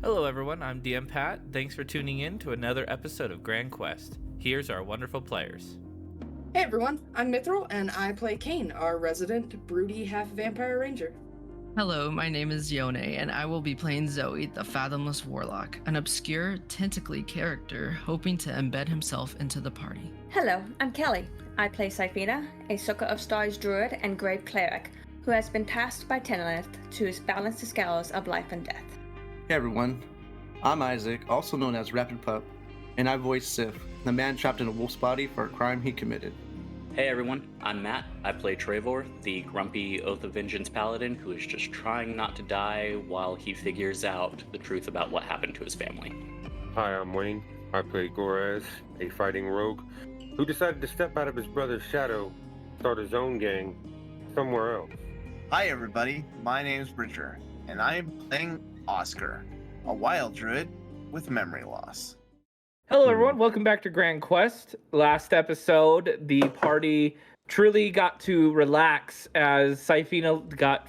Hello everyone, I'm DM Pat. Thanks for tuning in to another episode of Grand Quest. Here's our wonderful players. Hey everyone, I'm Mithril, and I play Kane, our resident broody half-vampire ranger. Hello, my name is Yone, and I will be playing Zoe, the Fathomless Warlock, an obscure, tentacly character hoping to embed himself into the party. Hello, I'm Kelly. I play Syphina, a Sucker of Stars druid and grave cleric, who has been tasked by Tenelith to balance the scales of life and death. Hey everyone, I'm Isaac, also known as Rapid Pup, and I voice Sif, the man trapped in a wolf's body for a crime he committed. Hey everyone, I'm Matt. I play Treyvor, the grumpy Oath of Vengeance paladin who is just trying not to die while he figures out the truth about what happened to his family. Hi, I'm Wayne. I play Gorez, a fighting rogue who decided to step out of his brother's shadow, start his own gang somewhere else. Hi everybody, my name's Bridger, and I am playing Oscar, a wild druid with memory loss. Hello everyone, welcome back to Grand Quest. Last episode, the party truly got to relax as Syphina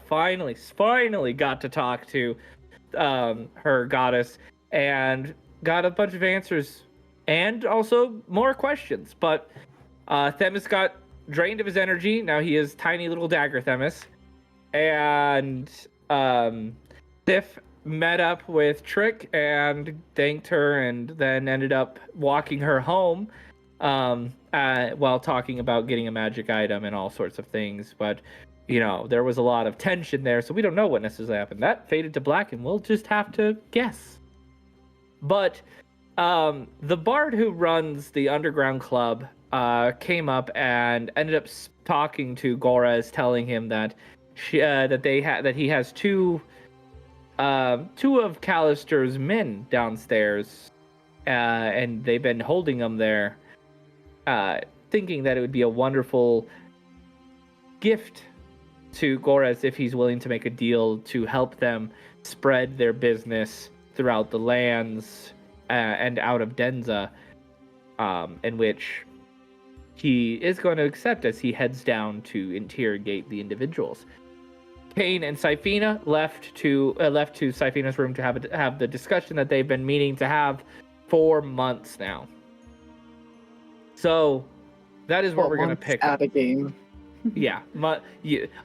finally got to talk to her goddess and got a bunch of answers and also more questions. But Themis got drained of his energy. Now he is tiny little dagger Themis. And Sif met up with Trick and thanked her and then ended up walking her home while talking about getting a magic item and all sorts of things. But, you know, there was a lot of tension there, so we don't know what necessarily happened. That faded to black and we'll just have to guess. But the bard who runs the underground club came up and ended up talking to Gorez, telling him that he has two of Kalaster's men downstairs, and they've been holding them there, thinking that it would be a wonderful gift to Gorez if he's willing to make a deal to help them spread their business throughout the lands and out of Denza, in which he is going to accept as he heads down to interrogate the individuals. Kane and Syphina left to Syphina's room to have the discussion that they've been meaning to have for months now. So that is where we're going to pick out up. of game. Yeah,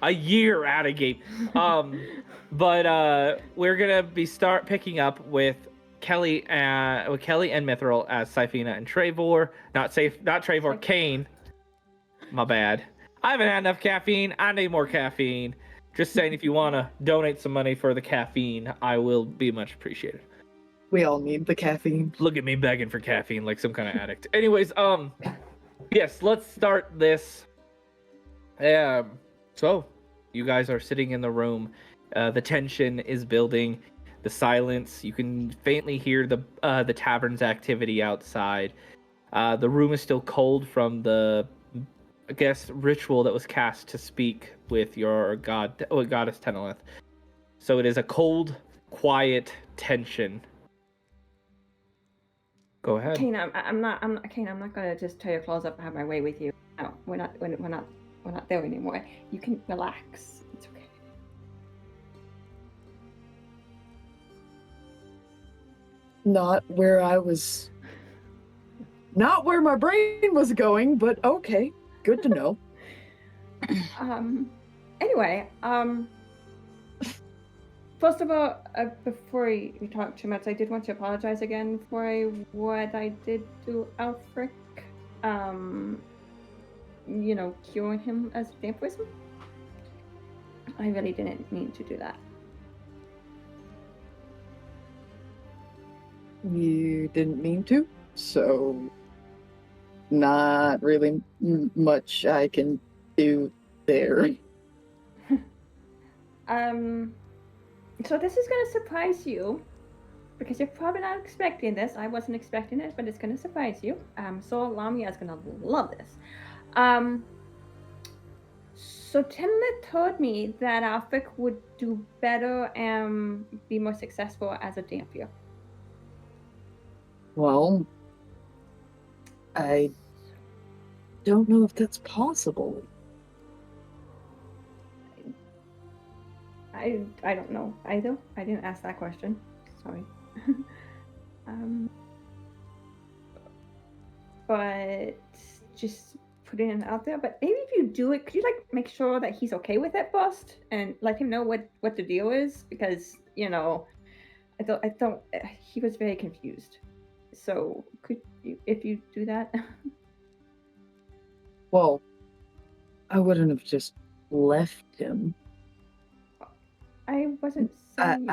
a year out of game. But we're gonna start picking up with Kelly and Mithril as Syphina and Treyvor. Not Treyvor, Kane. My bad. I haven't had enough caffeine. I need more caffeine. Just saying, if you want to donate some money for the caffeine, I will be much appreciated. We all need the caffeine. Look at me begging for caffeine like some kind of addict. Anyways, yes, let's start this. So, you guys are sitting in the room. The tension is building. The silence. You can faintly hear the tavern's activity outside. The room is still cold from the, I guess, ritual that was cast to speak with your goddess Tenelith. So it is a cold, quiet tension. Go ahead. Kane, I'm not gonna just tear your claws up and have my way with you. No, we're not there anymore. You can relax. It's okay. Not where my brain was going, but okay. Good to know. Anyway, first of all, before we talk too much, I did want to apologize again for what I did to Alfric. Curing him as vampirism. I really didn't mean to do that. You didn't mean to, so not really much I can do there. So this is gonna surprise you, because you're probably not expecting this. I wasn't expecting it, but it's gonna surprise you. So Lamia is gonna love this. So Timlet told me that Alfric would do better and be more successful as a dampier. Well, I don't know if that's possible. I don't know either. I didn't ask that question. Sorry. but just putting it out there. But maybe if you do it, could you like make sure that he's okay with it first and let him know what the deal is? Because I don't. He was very confused. So could you, if you do that? Well, I wouldn't have just left him. I wasn't saying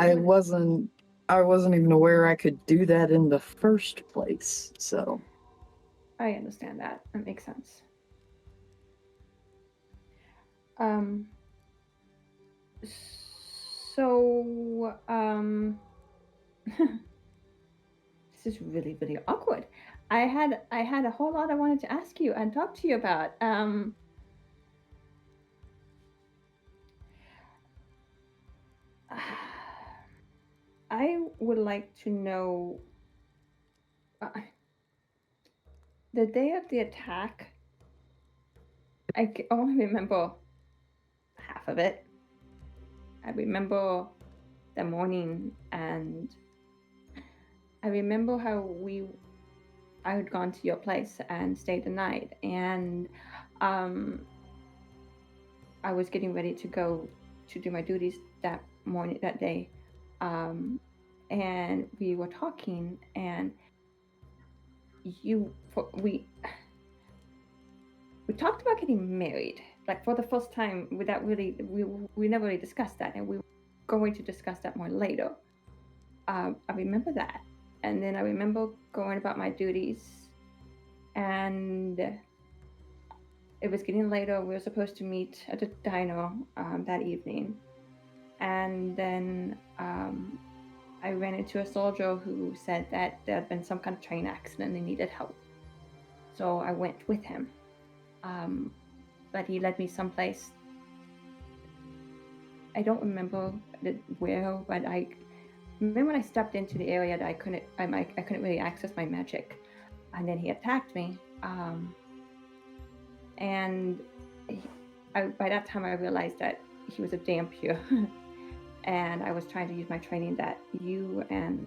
I wasn't even aware I could do that in the first place. So I understand that. That makes sense. So this is really, really awkward. I had a whole lot I wanted to ask you and talk to you about. I would like to know the day of the attack. I only remember half of it. I remember the morning, and I remember how I had gone to your place and stayed the night, and I was getting ready to go to do my duties that day, and we were talking, and we talked about getting married, like for the first time, without really we never really discussed that, and we were going to discuss that more later. I remember that, and then I remember going about my duties, and it was getting later. We were supposed to meet at a diner that evening, and then I ran into a soldier who said that there had been some kind of train accident and they needed help. So I went with him. But he led me someplace. I don't remember where, but I remember when I stepped into the area that I couldn't really access my magic, and then he attacked me. And by that time I realized that he was a Dampier, and I was trying to use my training that you and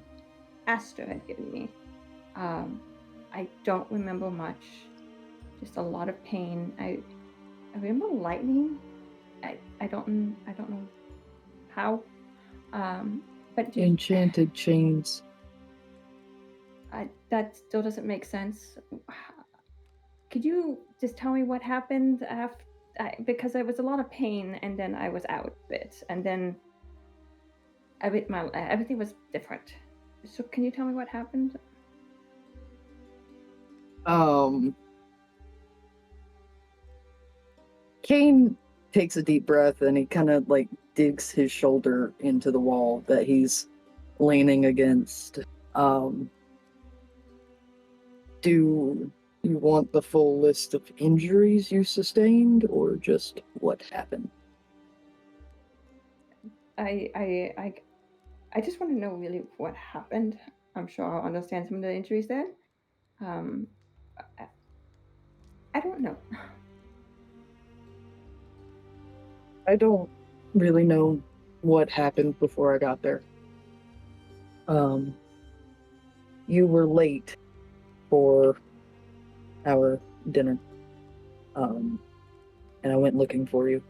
Aster had given me. I don't remember much, just a lot of pain. I remember lightning. I don't know how. But enchanted chains. That still doesn't make sense. Could you just tell me what happened after? Because there was a lot of pain, and then I was out of it, and then everything was different. So can you tell me what happened? Kane takes a deep breath and he kind of like digs his shoulder into the wall that he's leaning against. Do you want the full list of injuries you sustained, or just what happened? I just want to know really what happened. I'm sure I'll understand some of the injuries then. I don't know. I don't really know what happened before I got there. You were late for our dinner. And I went looking for you.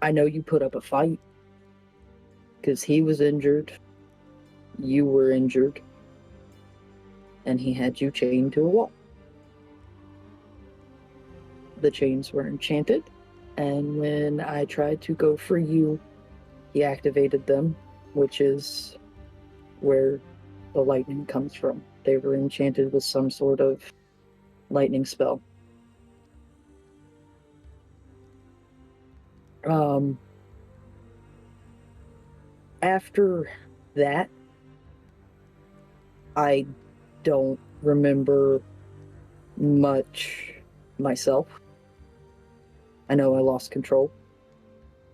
I know you put up a fight, because he was injured, you were injured, and he had you chained to a wall. The chains were enchanted, and when I tried to go free you, he activated them, which is where the lightning comes from. They were enchanted with some sort of lightning spell. After that, I don't remember much myself. I know I lost control,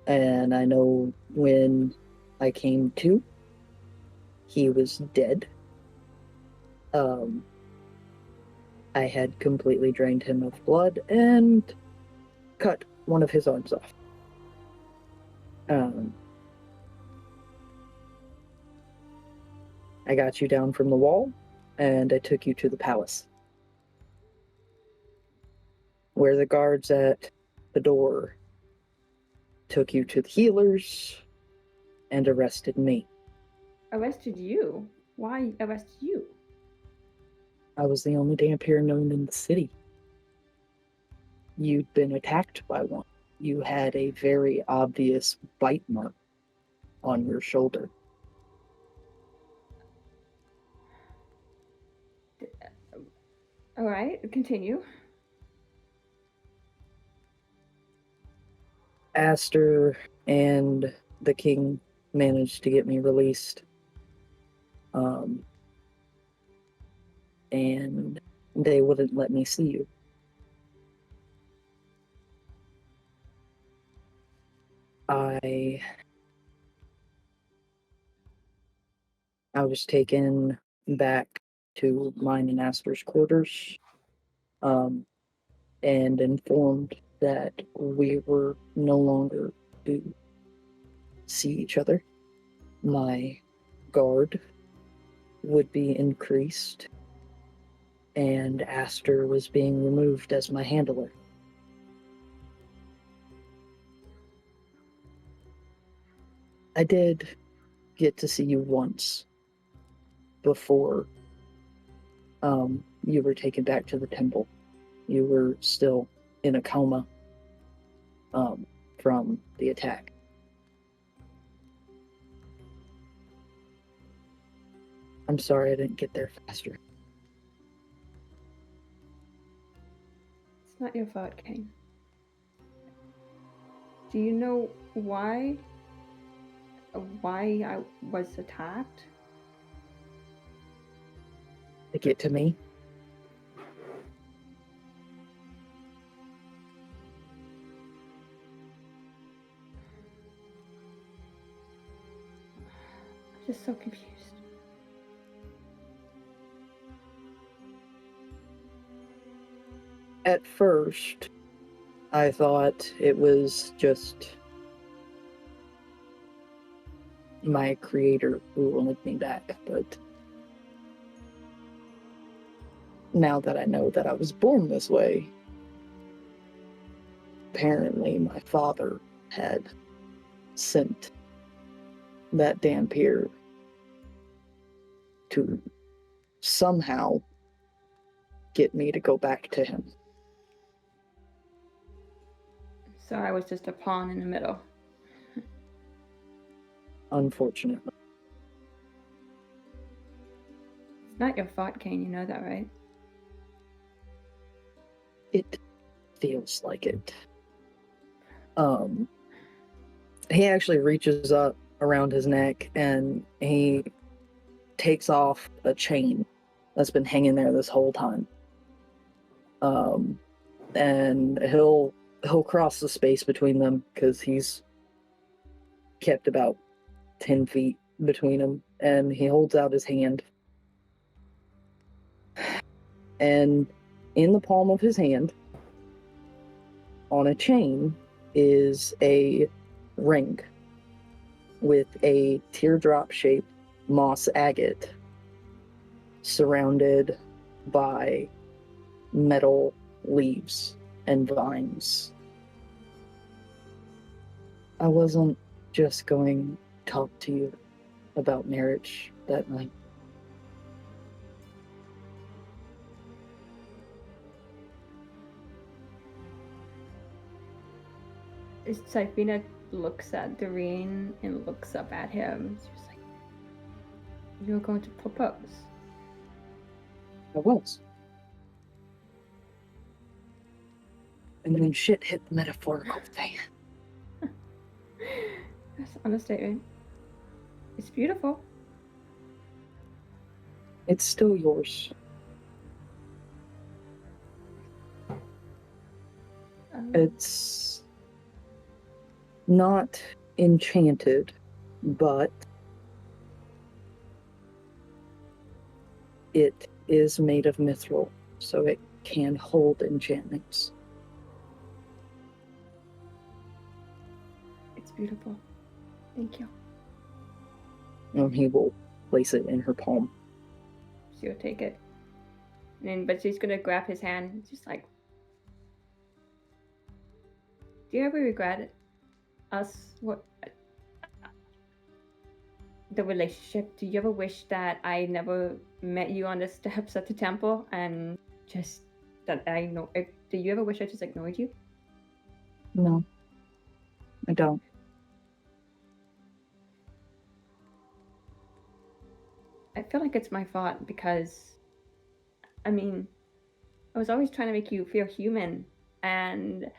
and I know when I came to, he was dead. I had completely drained him of blood and cut one of his arms off. I got you down from the wall, and I took you to the palace, where the guards at the door took you to the healers and arrested me. Arrested you? Why arrest you? I was the only Dampier known in the city. You'd been attacked by one. You had a very obvious bite mark on your shoulder. All right, continue. Aster and the king managed to get me released. And they wouldn't let me see you. I was taken back to mine and Aster's quarters, and informed that we were no longer to see each other. My guard would be increased, and Aster was being removed as my handler. I did get to see you once before you were taken back to the temple. You were still in a coma from the attack. I'm sorry I didn't get there faster. It's not your fault, Kane. Do you know why I was attacked? To get to me? I'm just so confused. At first, I thought it was just my creator who wanted me back, but now that I know that I was born this way, apparently my father had sent that Dampier to somehow get me to go back to him. So I was just a pawn in the middle. Unfortunately. It's not your fault, Kane. You know that, right? It feels like it. He actually reaches up around his neck and he takes off a chain that's been hanging there this whole time. And he'll cross the space between them because he's kept about 10 feet between them, and he holds out his hand. And in the palm of his hand, on a chain, is a ring with a teardrop-shaped moss agate surrounded by metal leaves and vines. I wasn't just going to talk to you about marriage that night. Syphina looks at Doreen and looks up at him. She's like, "You're going to propose?" I was. And then shit hit the metaphorical fan. That's an understatement. It's beautiful. It's still yours. It's not enchanted, but it is made of mithril, so it can hold enchantments. It's beautiful. Thank you. And he will place it in her palm. she'll take it. But she's gonna grab his hand, just like, do you ever regret the relationship? Do you ever wish that I never met you on the steps at the temple and just that I know? Do you ever wish I just ignored you? No, I don't. I feel like it's my fault because, I mean, I was always trying to make you feel human and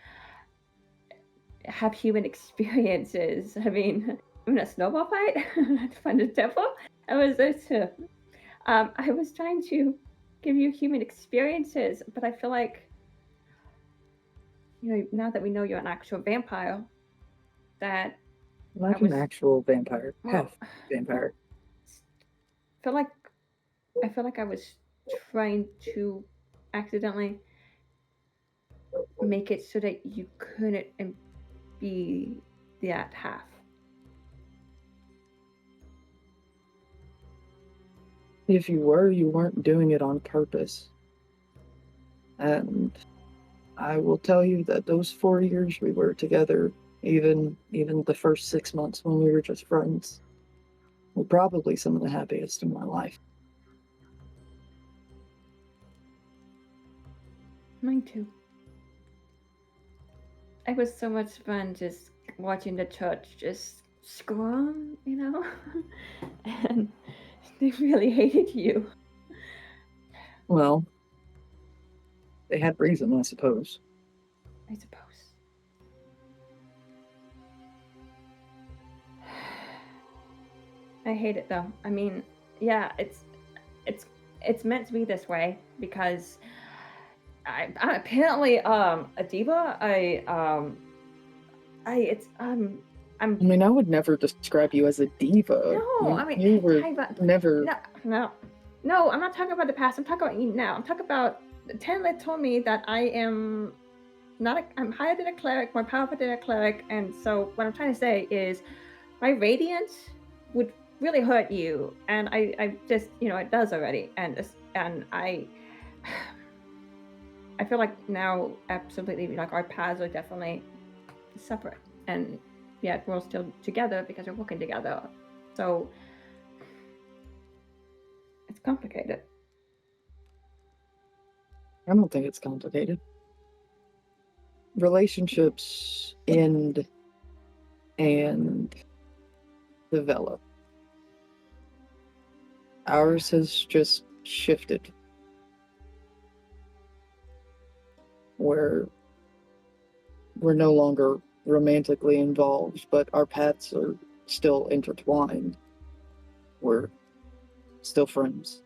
have human experiences. I mean, in a snowball fight at the temple, I was there too. I was trying to give you human experiences, but I feel like, now that we know you're an actual vampire, that Not an actual vampire. Half vampire. I feel like I was trying to accidentally make it so that you couldn't be that half. If you were, you weren't doing it on purpose. And I will tell you that those 4 years we were together, even the first 6 months when we were just friends, were probably some of the happiest in my life. Mine too. It was so much fun just watching the church just scrum, and they really hated you. Well, they had reason, I suppose. I suppose. I hate it though. I mean, yeah, it's meant to be this way because I'm apparently a diva. I mean, I would never describe you as a diva. No, I mean, you were never. No, I'm not talking about the past. I'm talking about you now. I'm talking about Tenlet told me that I am I'm higher than a cleric, more powerful than a cleric, and so what I'm trying to say is my radiance would really hurt you, and I just it does already, and I feel like now absolutely like our paths are definitely separate, and yet we're still together because we're working together. So it's complicated. I don't think it's complicated. Relationships end and develop. Ours has just shifted. Where we're no longer romantically involved, but our paths are still intertwined. We're still friends.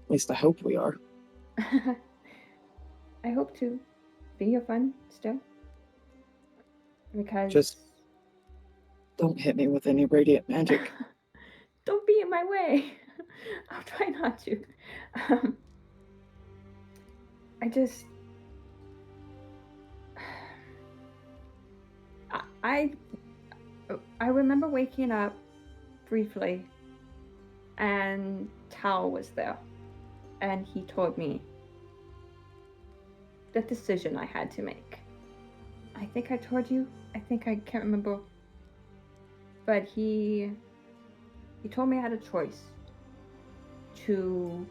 At least I hope we are. I hope to be your friend still. Because just don't hit me with any radiant magic. Don't be in my way. I'll try not to. I remember waking up briefly and Tal was there and he told me the decision I had to make. I think I told you. I can't remember. But he told me I had a choice to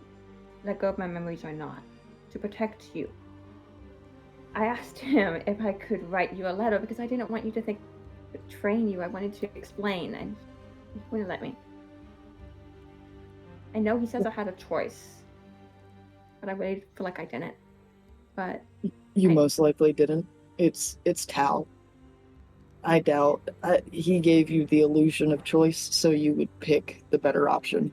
let go of my memories or not, to protect you. I asked him if I could write you a letter because I didn't want you to think betraying you. I wanted to explain, and he wouldn't let me. I know he says I had a choice, but I really feel like I didn't. But you most likely didn't. It's Tal. I doubt he gave you the illusion of choice so you would pick the better option,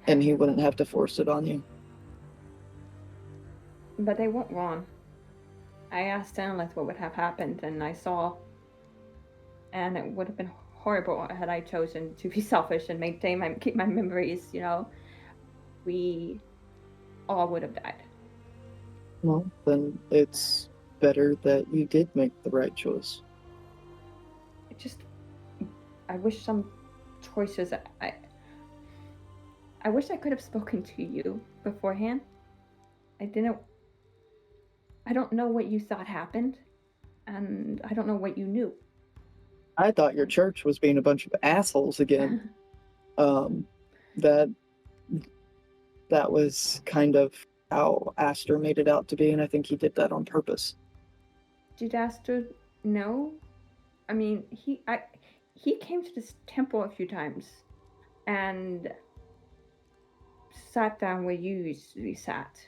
and he wouldn't have to force it on you. But they weren't wrong. I asked Stanleth what would have happened, and I saw, and it would have been horrible had I chosen to be selfish and keep my memories. We all would have died. Well, then it's better that you did make the right choice. I wish some choices. I wish I could have spoken to you beforehand. I don't know what you thought happened, and I don't know what you knew. I thought your church was being a bunch of assholes again. That was kind of how Aster made it out to be, and I think he did that on purpose. Did Aster know? I mean, he came to this temple a few times, and sat down where you usually sat,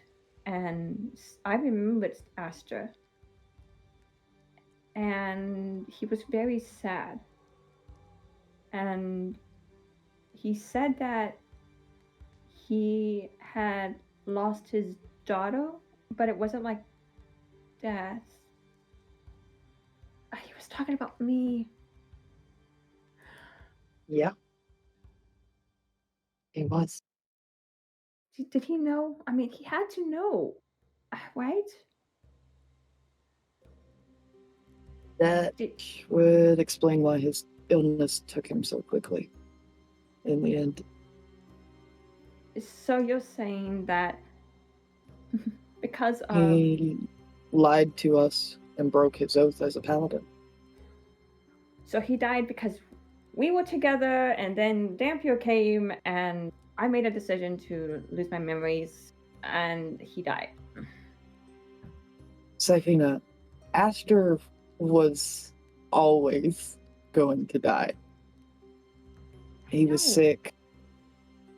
and I remembered Aster, and he was very sad, and he said that he had lost his daughter, but it wasn't like death. He was talking about me. Yeah. He was. Did he know? I mean, he had to know, right? That would explain why his illness took him so quickly in the end. So you're saying that because of... He lied to us and broke his oath as a paladin. So he died because we were together, and then Dampier came, and I made a decision to lose my memories, and he died. Syphina, Aster was always going to die. He was sick.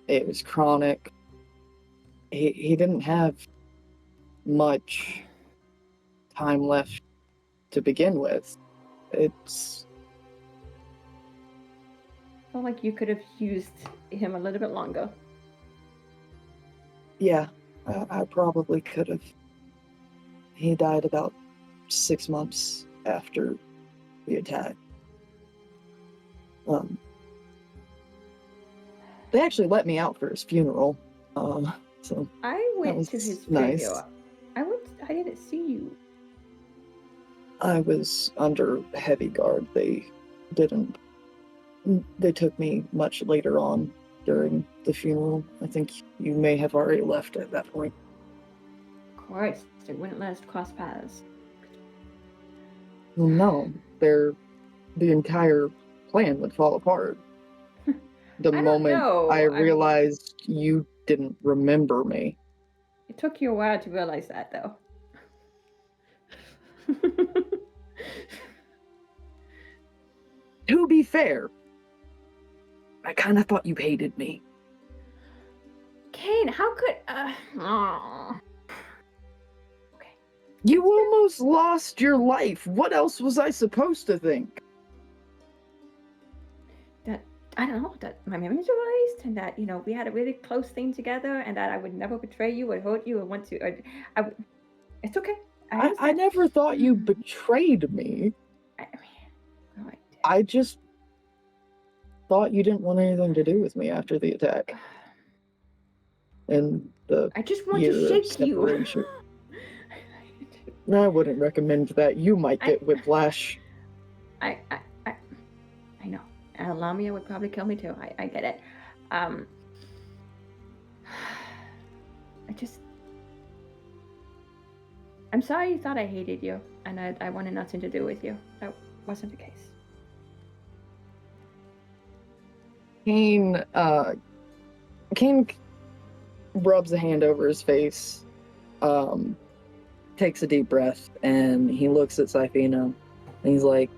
It was chronic. He didn't have much time left to begin with. It's... Felt like you could have used him a little bit longer. Yeah, I probably could have. He died about 6 months after the attack. They actually let me out for his funeral. So I went to his funeral. I didn't see you. I was under heavy guard. They took me much later on during the funeral. I think you may have already left at that point. Of course, it wouldn't let us cross paths. Well, no, the entire plan would fall apart. The moment I realized you didn't remember me. It took you a while to realize that, though. To be fair, I kind of thought you hated me. Kane, how could... Okay. You almost lost your life. What else was I supposed to think? That, I don't know, that my memories were erased, and that, we had a really close thing together, and that I would never betray you or hurt you or want to... It's okay. I never thought you betrayed me. I just thought you didn't want anything to do with me after the attack. And I just want to shake you. I wouldn't recommend that. You might get whiplash. I know. And Lamia would probably kill me too. I get it. I'm sorry you thought I hated you, and I wanted nothing to do with you. That wasn't the case. Kane rubs a hand over his face, takes a deep breath, and he looks at Syphina, and he's like,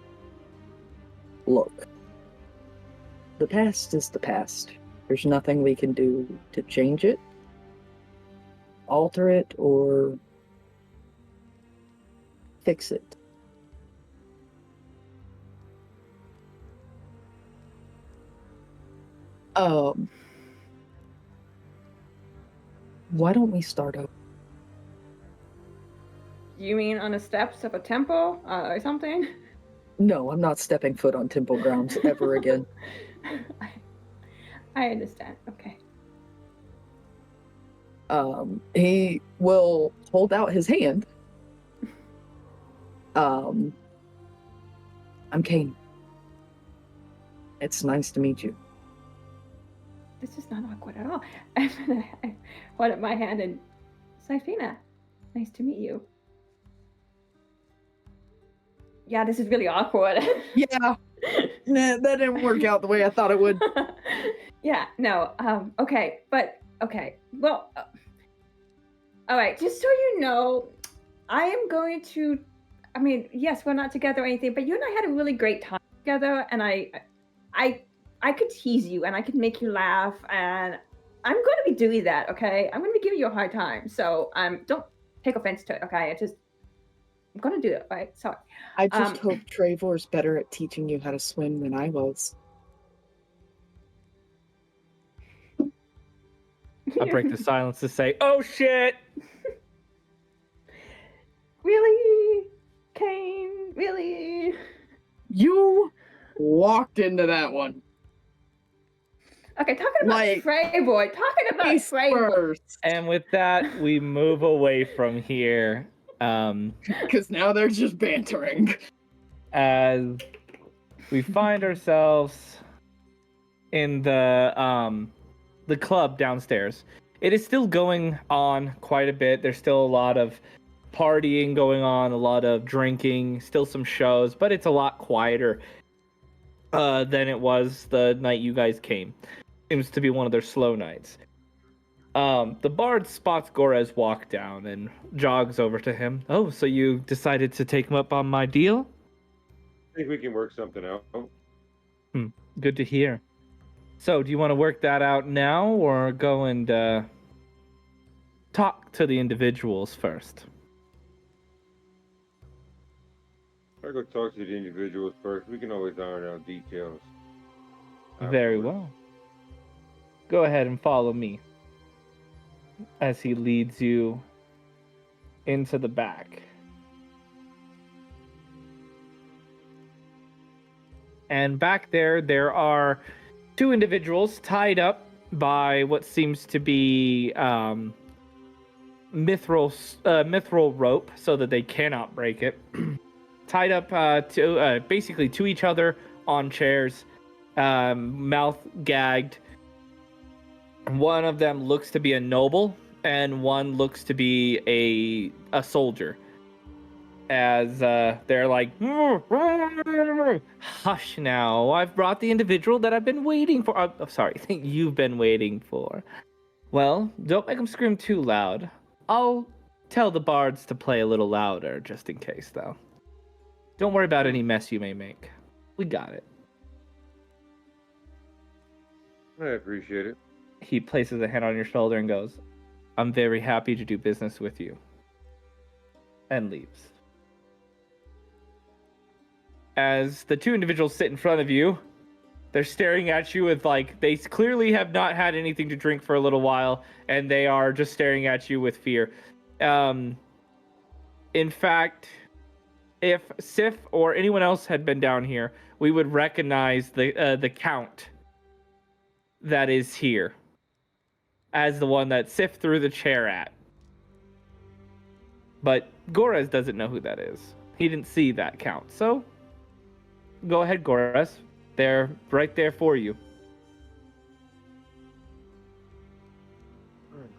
look, the past is the past. There's nothing we can do to change it, alter it, or fix it. Why don't we start over? You mean on the steps of a temple or something? No, I'm not stepping foot on temple grounds ever again. I understand. Okay. He will hold out his hand. I'm Kane. It's nice to meet you. this is not awkward at all. And then I hold up my hand and, Syphina, nice to meet you. Yeah, this is really awkward. Yeah. Nah, that didn't work out the way I thought it would. Yeah, no, okay, but, okay, well, all right, just so you know, I am going to, I mean, yes, we're not together or anything, but you and I had a really great time together, and I could tease you, and I could make you laugh, and I'm going to be doing that, okay? I'm going to be giving you a hard time, so don't take offense to it, okay? I'm going to do it, right? Sorry. I just hope Treyvor's better at teaching you how to swim than I was. I break the silence to say, "Oh shit!" Really? Kane? Really? You walked into that one. Okay, talking about Like, Treyvor. Talking about face Treyvor. first. And with that, we move away from here. Because now they're just bantering. As we find ourselves in the club downstairs. It is still going on quite a bit. There's still a lot of partying going on, a lot of drinking, still some shows, but it's a lot quieter than it was the night you guys came. Seems to be one of their slow nights. The bard spots Gorez walk down and jogs over to him. "Oh, so you decided to take him up on my deal?" I think we can work something out. Good to hear. So, do you want to work that out now, or go and talk to the individuals first? I go talk to the individuals first. We can always iron out details. Very afterwards. well. Go ahead and follow me as he leads you into the back. And back there are two individuals tied up by what seems to be mithril rope so that they cannot break it. Tied up basically to each other on chairs, mouth gagged. One of them looks to be a noble, and one looks to be a soldier. As they're like, "Hush now, I've brought the individual that I've been waiting for." Oh, sorry, you've been waiting for. Well, don't make them scream too loud. I'll tell the bards to play a little louder, just in case, though. Don't worry about any mess you may make. We got it. I appreciate it. He places a hand on your shoulder and goes, "I'm very happy to do business with you." And leaves. As the two individuals sit in front of you, they're staring at you with, like, they clearly have not had anything to drink for a little while, and they are just staring at you with fear. In fact, if Sif or anyone else had been down here, we would recognize the count that is here as the one that Sif threw the chair at. But Gorez doesn't know who that is. He didn't see that count, so go ahead, Gorez. They're right there for you.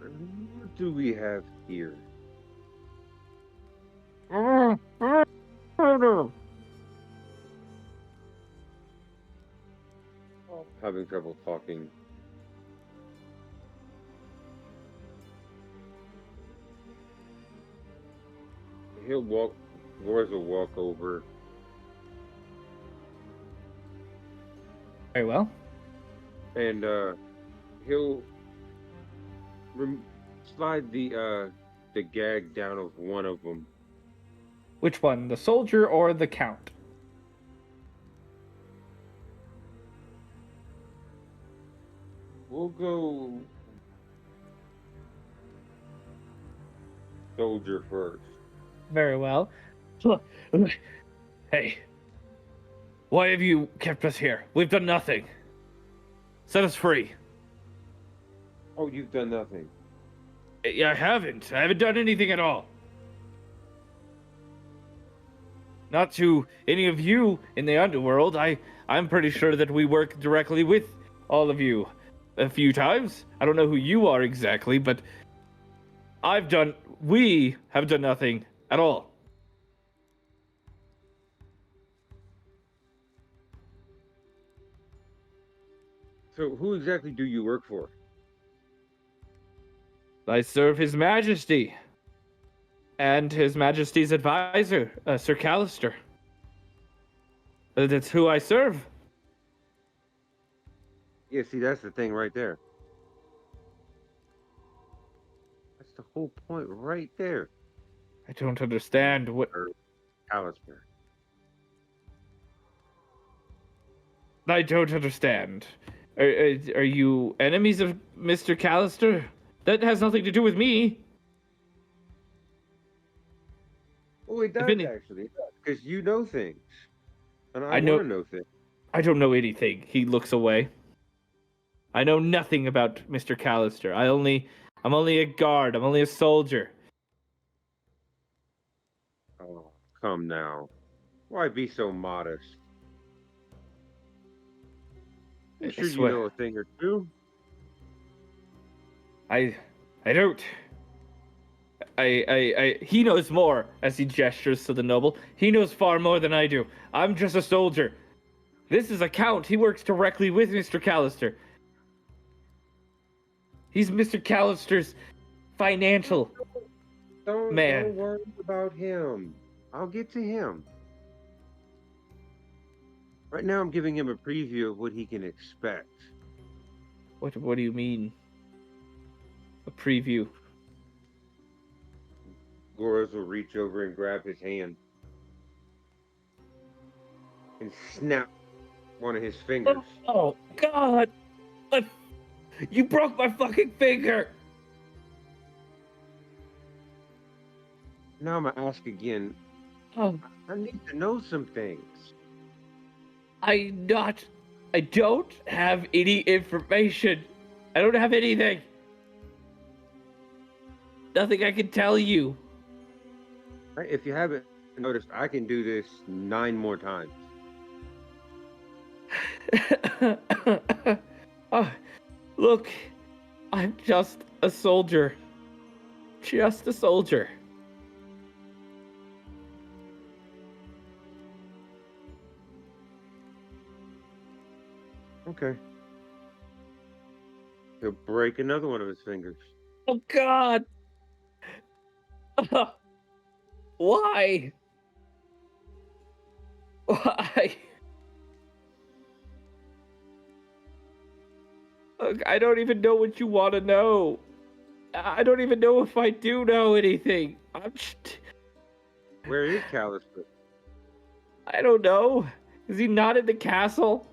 What do we have here? Having trouble talking. Gorez will walk over. Very well. And he'll slide the gag down of one of them. Which one, the soldier or the count? We'll go soldier first. Very well. Hey, why have you kept us here? We've done nothing. Set us free. Oh, you've done nothing. I haven't. I haven't done anything at all. Not to any of you in the underworld. I'm pretty sure that we work directly with all of you. a few times. I don't know who you are exactly, but we have done nothing at all. So who exactly do you work for? I serve His Majesty and His Majesty's advisor, Sir Kalaster. That's who I serve. Yeah, see, that's the thing right there. That's the whole point right there. I don't understand what. Kalaster. I don't understand. Are you enemies of Mr. Kalaster? That has nothing to do with me. Oh, it does actually, because you know things, and I want to know things. I don't know anything. He looks away. I know nothing about Mr. Kalaster. I'm only a guard. I'm only a soldier. Oh, come now. Why be so modest? I'm sure you know a thing or two. I don't. He knows more, as he gestures to the noble. He knows far more than I do. I'm just a soldier. This is a count. He works directly with Mr. Kalaster. He's Mr. Kalaster's financial man. Don't worry about him. I'll get to him. Right now, I'm giving him a preview of what he can expect. What do you mean? A preview? Gorez will reach over and grab his hand and snap one of his fingers. Oh God! You broke my fucking finger! Now I'm gonna ask again. Oh. I need to know some things. I don't have any information. I don't have anything. Nothing I can tell you. Right, if you haven't noticed, I can do this 9 more times. Look, I'm just a soldier. Just a soldier. Okay. He'll break another one of his fingers. Oh God! Why? Why? Look, I don't even know what you want to know. I don't even know if I do know anything. Where is Kalaster? I don't know. Is he not in the castle?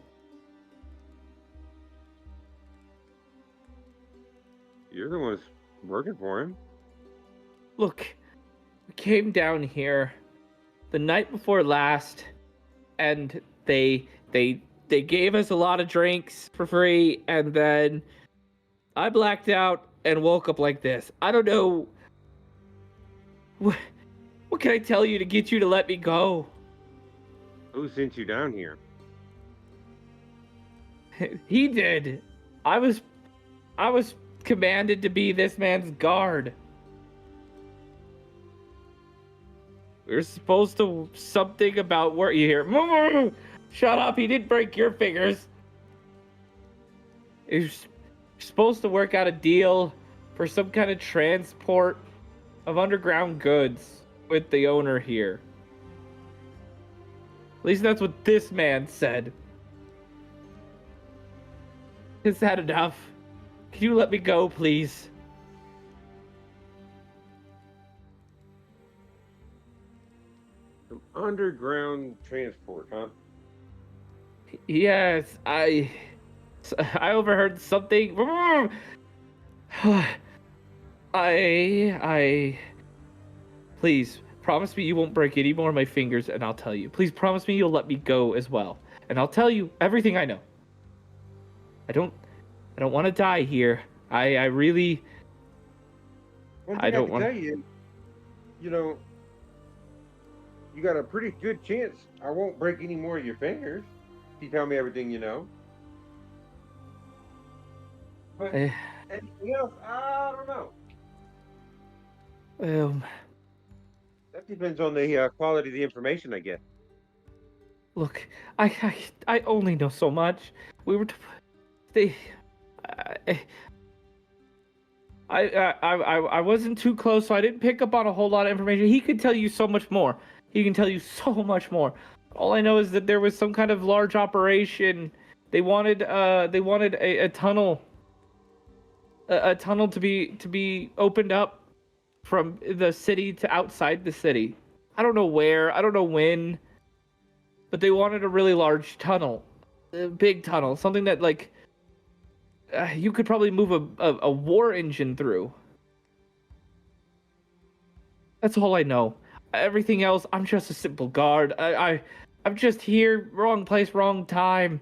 You're the one who's working for him. Look, we came down here the night before last, and they gave us a lot of drinks for free, and then I blacked out and woke up like this. I don't know. What can I tell you to get you to let me go? Who sent you down here? He did. I was commanded to be this man's guard. We were supposed to something about where you hear. Shut up! He didn't break your fingers. You're supposed to work out a deal for some kind of transport of underground goods with the owner here. At least that's what this man said. Is that enough? Can you let me go, please? Some underground transport, huh? Yes, I overheard something. Please, promise me you won't break any more of my fingers, and I'll tell you. Please promise me you'll let me go as well, and I'll tell you everything I know. I don't want to die here. I really. One thing I can tell you, you know, you got a pretty good chance I won't break any more of your fingers if you tell me everything you know. But Eh, anything else, I don't know. um, That depends on the quality of the information I get. look, I only know so much. We were, they, I wasn't too close, so I didn't pick up on a whole lot of information. He could tell you so much more. He can tell you so much more. All I know is that there was some kind of large operation. They wanted a tunnel, a tunnel to be opened up from the city to outside the city. I don't know where, I don't know when, but they wanted a really large tunnel, a big tunnel, something that like you could probably move a war engine through. That's all I know. Everything else, I'm just a simple guard. I'm just here, wrong place, wrong time.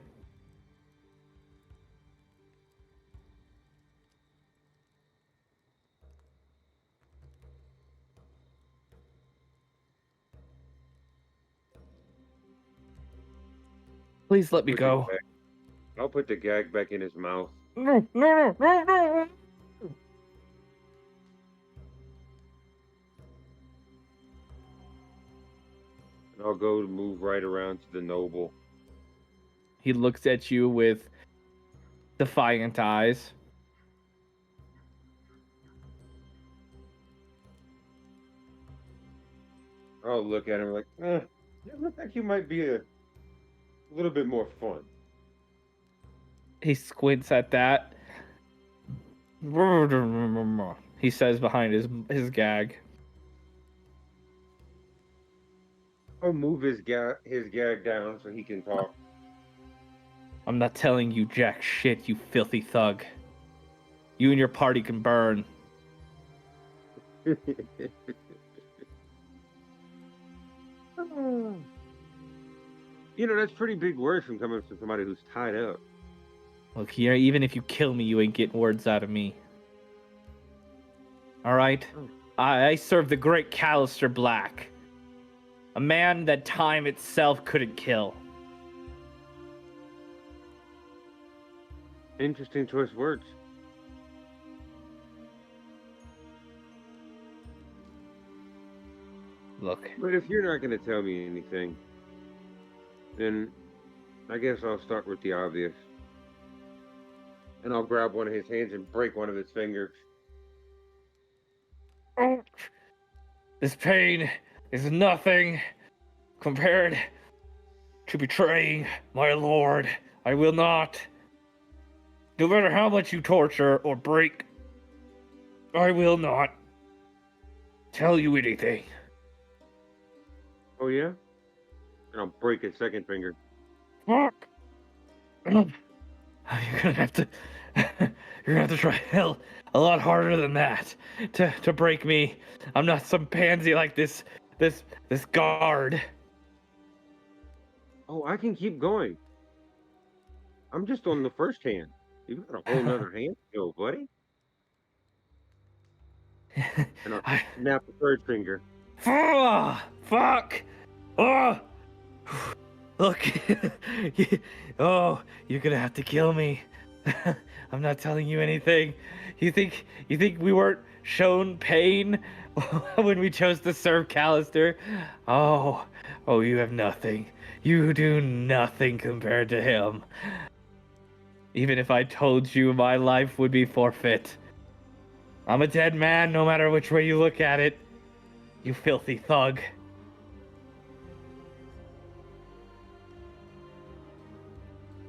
Please let me Put the go. gag- I'll put the gag back in his mouth. No, no, no, no, no. And I'll go to move right around to the noble. He looks at you with defiant eyes. I'll look at him like, you look like you might be a little bit more fun. He squints at that. He says behind his gag. I'll move his gag down so he can talk. I'm not telling you jack shit, you filthy thug. You and your party can burn. You know, that's pretty big words from coming from somebody who's tied up. Look here, even if you kill me, you ain't getting words out of me. Alright? I serve the great Kalaster Black. A man that time itself couldn't kill. Interesting choice words. Look, But if you're not going to tell me anything, then I guess I'll start with the obvious. And I'll grab one of his hands and break one of his fingers. this pain is nothing compared to betraying my lord. I will not. No matter how much you torture or break, I will not tell you anything. Oh, yeah? And I'll break his second finger. Fuck. You're gonna have to. You're gonna have to try hell a lot harder than that to break me. I'm not some pansy like this guard. Oh, I can keep going. I'm just on the first hand. You've got a whole nother hand to go, buddy. And I'll snap the third finger. Fuck! Oh! Look! Oh, you're gonna have to kill me. I'm not telling you anything. You think we weren't shown pain when we chose to serve Kalaster? Oh, you have nothing. You do nothing compared to him. Even if I told you, my life would be forfeit. I'm a dead man no matter which way you look at it. You filthy thug.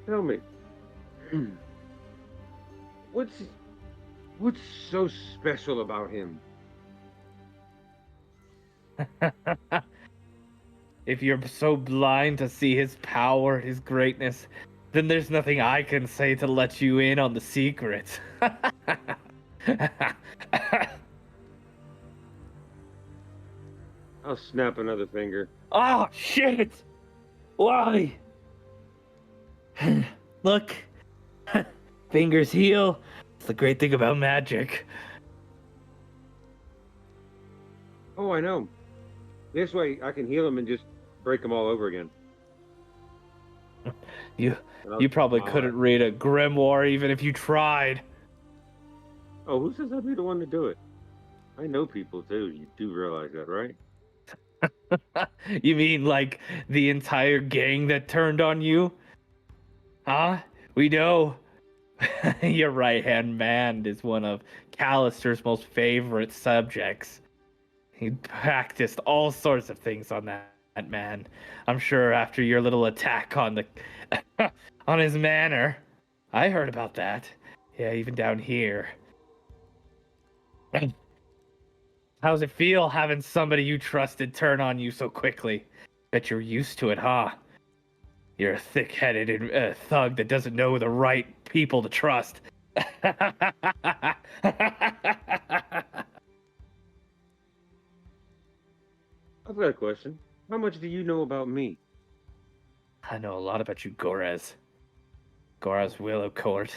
Tell me, what's so special about him? If you're so blind to see his power, his greatness, then there's nothing I can say to let you in on the secret. I'll snap another finger. Oh, shit! Why? Look, fingers heal. It's the great thing about magic. Oh, I know. This way I can heal him and just break them all over again. You probably couldn't read a grimoire even if you tried. Oh, who says I'd be the one to do it? I know people too. You do realize that, right? You mean like the entire gang that turned on you? Huh? We know your right-hand man is one of Kalaster's most favorite subjects. He practiced all sorts of things on that man. I'm sure after your little attack on the on his manor. I heard about that. Yeah, even down here. How's it feel having somebody you trusted turn on you so quickly? Bet you're used to it, huh? You're a thick-headed thug that doesn't know the right people to trust. I've got a question. How much do you know about me? I know a lot about you, Gorez. Gorez Willow Court.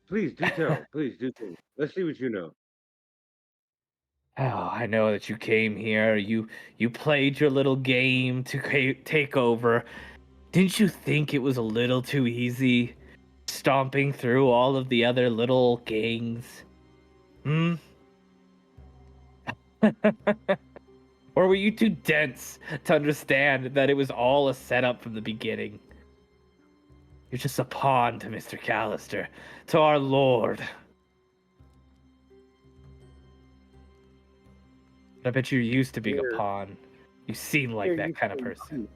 Please do tell. Please do tell. Let's see what you know. Oh, I know that you came here. You played your little game to take over. Didn't you think it was a little too easy, stomping through all of the other little gangs? Hmm? Or were you too dense to understand that it was all a setup from the beginning? You're just a pawn to Mr. Kalaster, to our lord. I bet you're used to being a pawn. You seem like that kind of person.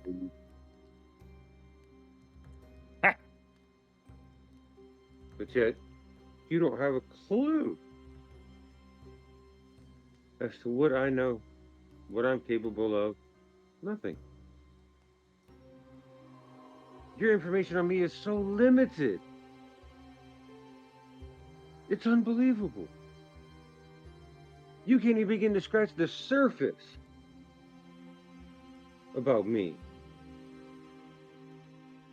But yet, you don't have a clue as to what I know, what I'm capable of. Nothing. Your information on me is so limited. It's unbelievable. You can't even begin to scratch the surface about me.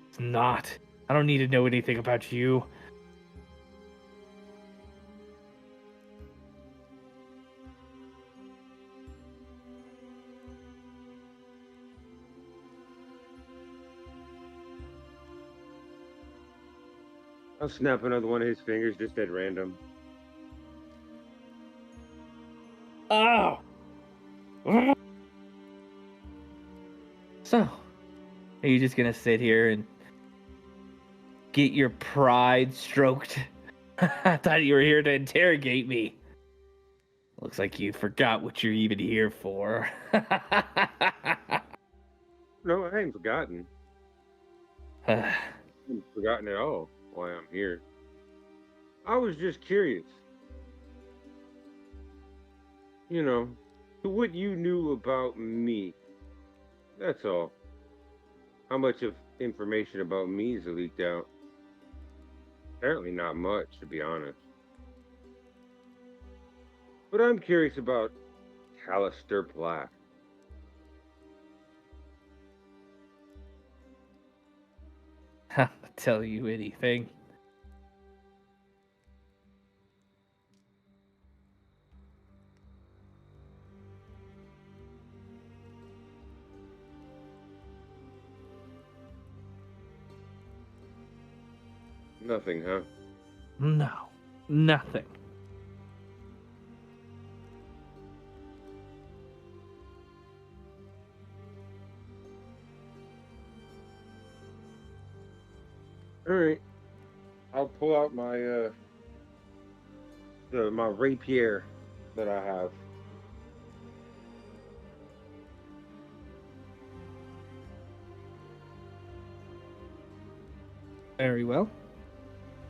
It's not. I don't need to know anything about you. I'll snap another one of his fingers just at random. Oh! So, are you just gonna sit here and get your pride stroked? I thought you were here to interrogate me. Looks like you forgot what you're even here for. No, I ain't forgotten. I haven't forgotten at all why I'm here. I was just curious. You know, to what you knew about me. That's all. How much of information about me is leaked out? Apparently not much, to be honest. But I'm curious about Kalaster Black. I'll tell you anything. Nothing, huh? No, nothing. All right. I'll pull out my my rapier that I have. Very well.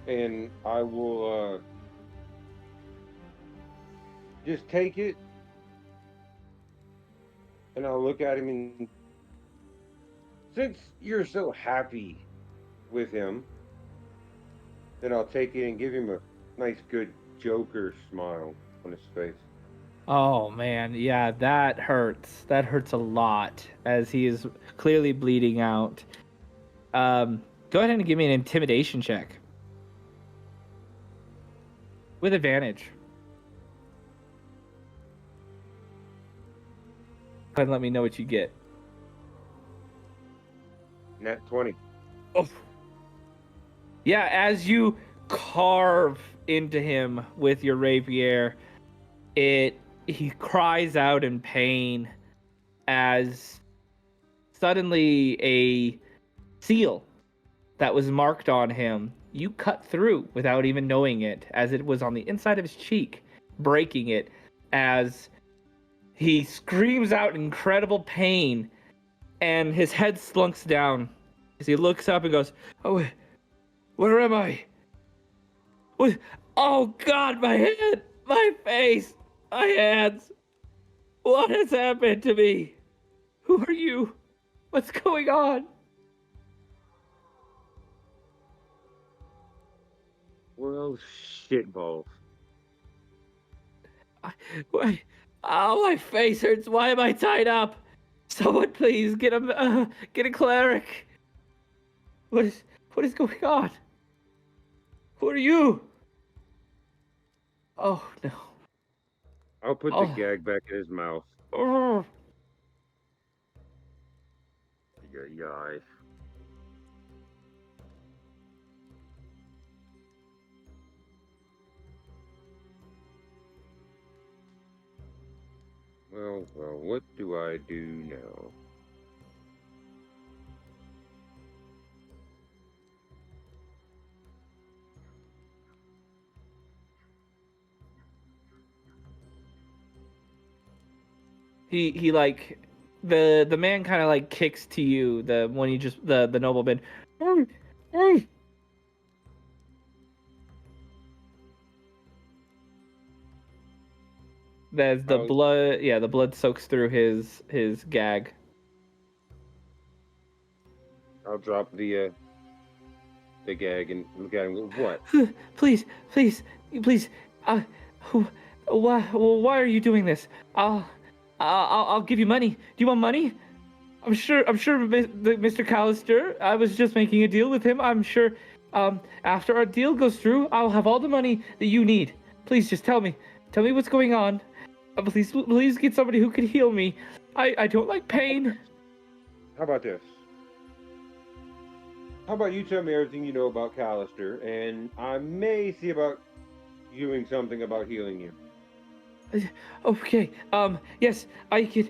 And I will just take it and I'll look at him, and since you're so happy with him, then I'll take it and give him a nice good Joker smile on his face. Oh man, yeah, that hurts. That hurts a lot as he is clearly bleeding out. Go ahead and give me an intimidation check. With advantage. Go ahead and let me know what you get. Nat 20. Oh. Yeah, as you carve into him with your rapier, he cries out in pain as suddenly a seal that was marked on him, you cut through without even knowing it, as it was on the inside of his cheek, breaking it as he screams out in incredible pain, and his head slunks down as he looks up and goes, "Oh, where am I? What? Oh God, my head, my face, my hands. What has happened to me? Who are you? What's going on?" Well, shitballs. Why? Oh, my face hurts. Why am I tied up? Someone please get a cleric. What is going on? Who are you? Oh no. I'll put the gag back in his mouth. Oh. Yeah. Well, what do I do now? He like the man kind of like kicks to you the nobleman. There's the blood. Yeah, the blood soaks through his gag. I'll drop the gag and look at him. What? Please. Why are you doing this? I'll give you money. Do you want money? I'm sure, Mr. Kalaster. I was just making a deal with him. I'm sure, after our deal goes through, I'll have all the money that you need. Please, just tell me what's going on. Please get somebody who can heal me. I don't like pain. How about this? How about you tell me everything you know about Kalaster, and I may see about doing something about healing you. Okay. Yes, I could.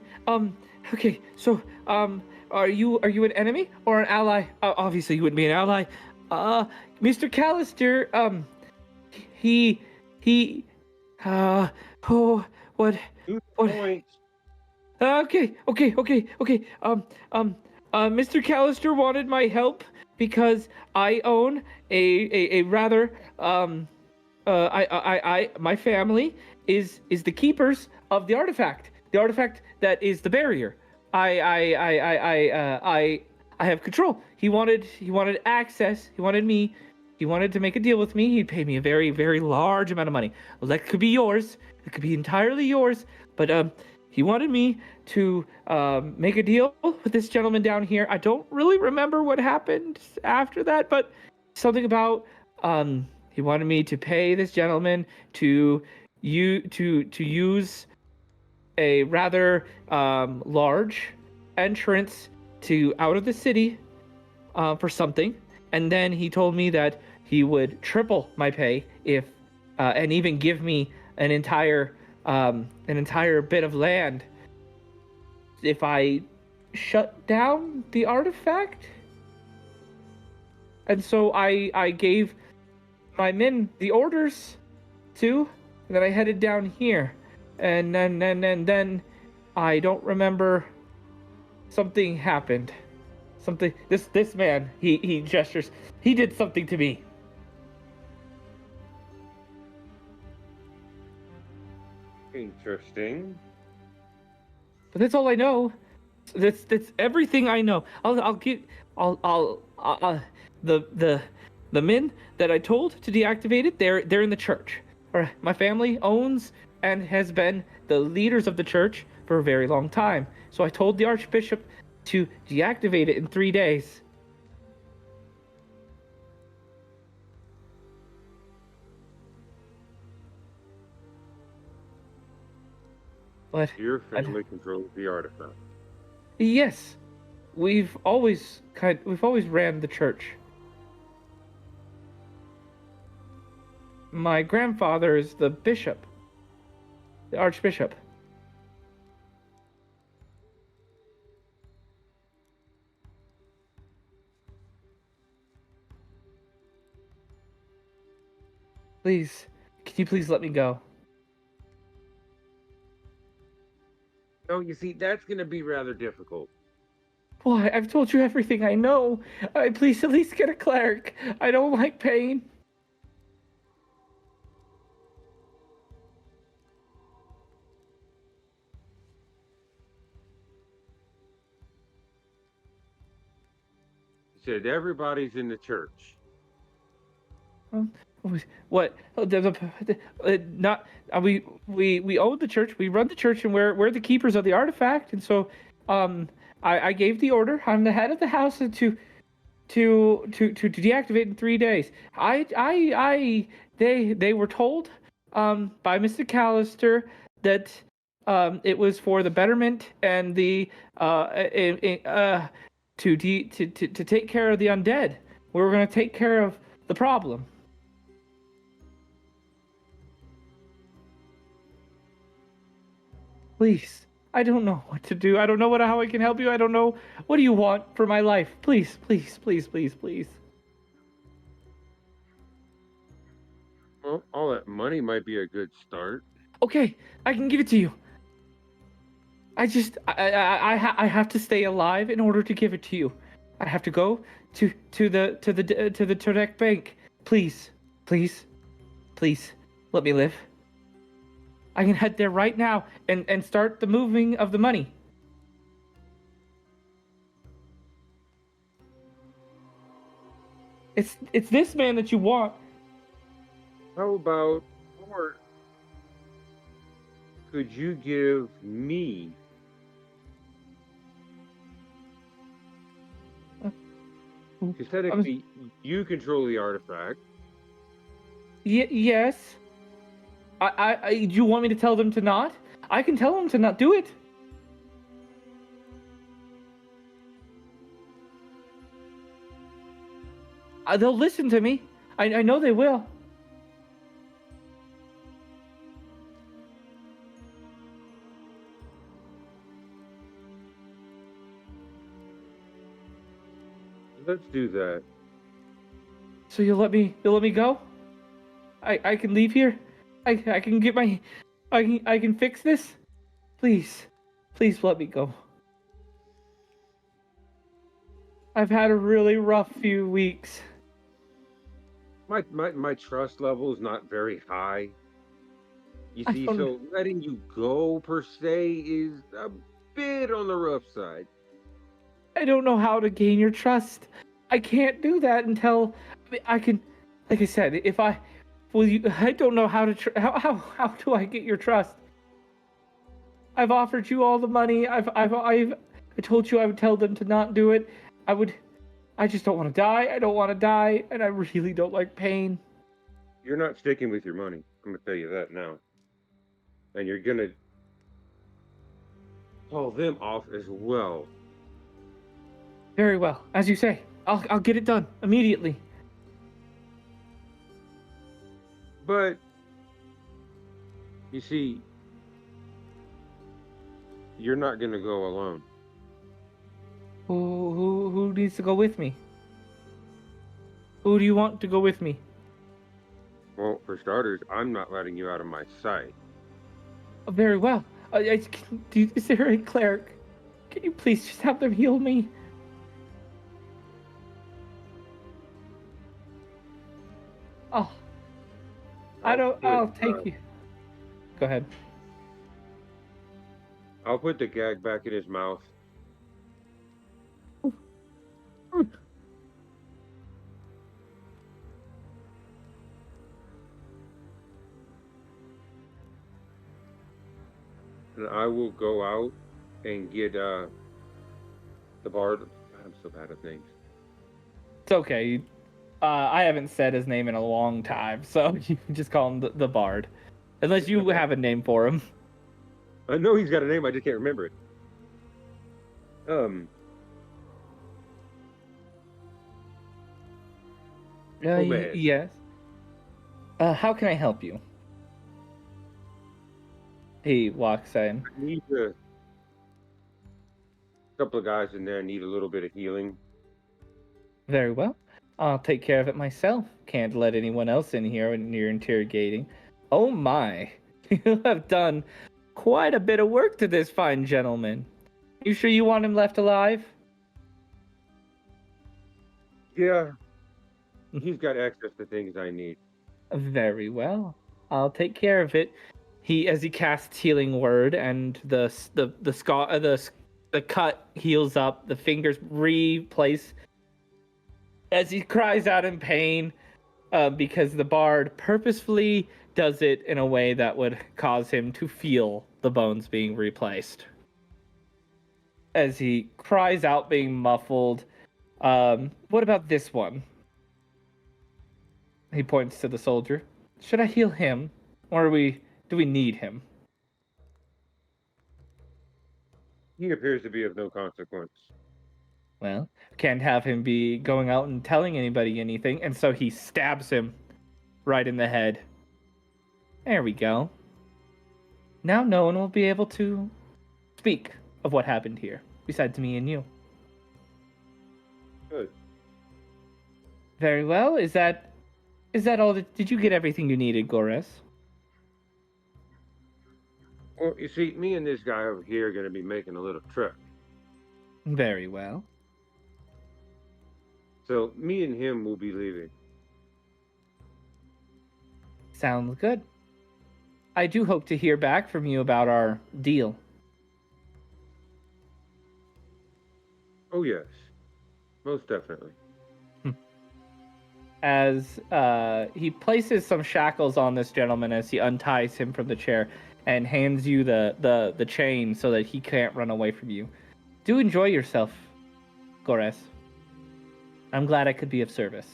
Okay. So, are you an enemy or an ally? Obviously, you wouldn't be an ally. Mr. Kalaster. What? Point. Okay. Mr. Kalaster wanted my help because I own a rather my family is the keepers of the artifact that is the barrier. I have control. He wanted access. He wanted to make a deal with me. He'd pay me a very, very large amount of money. Well, that could be yours. It could be entirely yours. But he wanted me to make a deal with this gentleman down here. I don't really remember what happened after that, but something about he wanted me to pay this gentleman to use a rather large entrance to out of the city for something, and then he told me that he would triple my pay if and even give me an entire bit of land if I shut down the artifact. And so I gave my men the orders to, and then I headed down here, and then I don't remember. Something happened. Something. This man. He gestures. He did something to me. Interesting. But that's all I know. That's everything I know. The men that I told to deactivate it, they're in the church. Or my family owns and has been the leaders of the church for a very long time. So I told the Archbishop to deactivate it in 3 days. But Your family controls the artifact. yes, we've always ran the church. my grandfather is the bishop, the archbishop. Please, can you please let me go? No, you see, that's going to be rather difficult. Why? I've told you everything I know. Please at least get a cleric. I don't like pain. He said everybody's in the church. What? Not we own the church. We run the church, and we're the keepers of the artifact. And so, I gave the order. I'm the head of the house to deactivate in 3 days. They were told by Mr. Kalaster that it was for the betterment and the to take care of the undead. We were going to take care of the problem. Please, I don't know what to do. I don't know how I can help you. I don't know. What do you want for my life? Please, please, please, please, please. Well, all that money might be a good start. Okay, I can give it to you. I have to stay alive in order to give it to you. I have to go to the direct bank. Please, please, please, let me live. I can head there right now and start the moving of the money. It's this man that you want. How about, or could you give me aesthetically, you control the artifact. Yes. Do you want me to tell them to not? I can tell them to not do it. They'll listen to me. I know they will. Let's do that. So you'll let me go? I can leave here? I can get my I can fix this? Please let me go. I've had a really rough few weeks. My trust level is not very high. You see, so letting you go per se is a bit on the rough side. I don't know how to gain your trust. I can't do that until I can, like I said, I don't know how to, how do I get your trust? I've offered you all the money. I told you I would tell them to not do it. I just don't want to die. I don't want to die, and I really don't like pain. You're not sticking with your money. I'm gonna tell you that now. And you're gonna call them off as well. Very well, as you say. I'll get it done immediately. But you see, you're not gonna go alone. Who needs to go with me? Who do you want to go with me? Well, for starters, I'm not letting you out of my sight. Very well. Is there a cleric? Can you please just have them heal me? Oh, I'll take you. Go ahead. I'll put the gag back in his mouth. And I will go out and get the bard. I'm so bad at names. It's okay. I haven't said his name in a long time, so you can just call him the Bard. Unless you have a name for him. I know he's got a name, I just can't remember it. Yes. How can I help you? He walks in. I need a couple of guys in there need a little bit of healing. Very well. I'll take care of it myself. Can't let anyone else in here when you're interrogating. Oh my. You have done quite a bit of work to this fine gentleman. You sure you want him left alive? Yeah, he's got access to things I need. Very well. I'll take care of it. As he casts healing word, and the cut heals up. The fingers replace. As he cries out in pain, because the bard purposefully does it in a way that would cause him to feel the bones being replaced. As he cries out, being muffled. What about this one? He points to the soldier. Should I heal him, or do we need him? He appears to be of no consequence. Well, can't have him be going out and telling anybody anything, and so he stabs him right in the head. There we go. Now no one will be able to speak of what happened here, besides me and you. Good. Very well. Is that all? Did you get everything you needed, Gorez? Well, you see, me and this guy over here are going to be making a little trip. Very well. So me and him will be leaving. Sounds good. I do hope to hear back from you about our deal. Oh, yes. Most definitely. As he places some shackles on this gentleman as he unties him from the chair and hands you the chain so that he can't run away from you. Do enjoy yourself, Gorez. I'm glad I could be of service.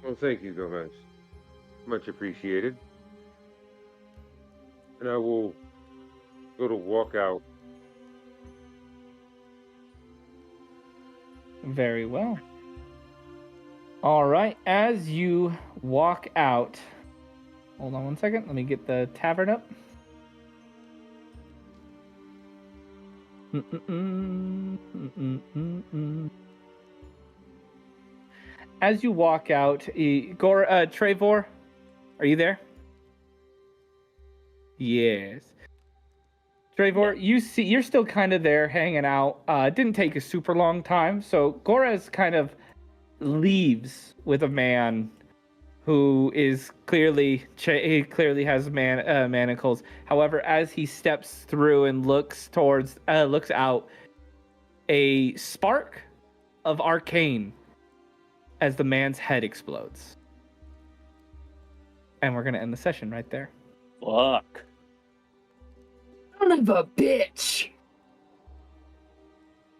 Well, thank you, Gomez. Much appreciated. And I will go to walk out. Very well. All right, as you walk out, hold on one second. Let me get the tavern up. As you walk out, Treyvor, are you there? Yes. Treyvor, you're still kind of there hanging out. It didn't take a super long time, so Gorez kind of leaves with a man who is clearly has manacles. However, as he steps through and looks out, a spark of arcane as the man's head explodes. And we're gonna end the session right there. Fuck. Son of a bitch!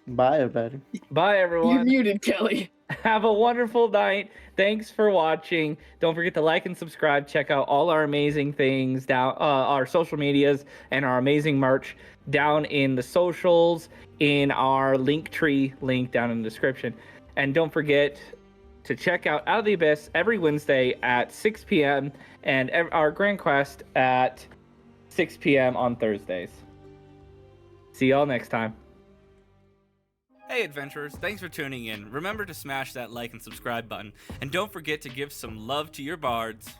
Bye, everybody. Bye, everyone. You muted, Kelly. Have a wonderful night. Thanks for watching. Don't forget to like and subscribe. Check out all our amazing things down our social medias and our amazing merch down in the socials in our link tree link down in the description. And don't forget to check out Out of the Abyss every Wednesday at 6 p.m. and our Grand Quest at 6 p.m. on Thursdays. See y'all next time. Hey adventurers, thanks for tuning in. Remember to smash that like and subscribe button, and don't forget to give some love to your bards.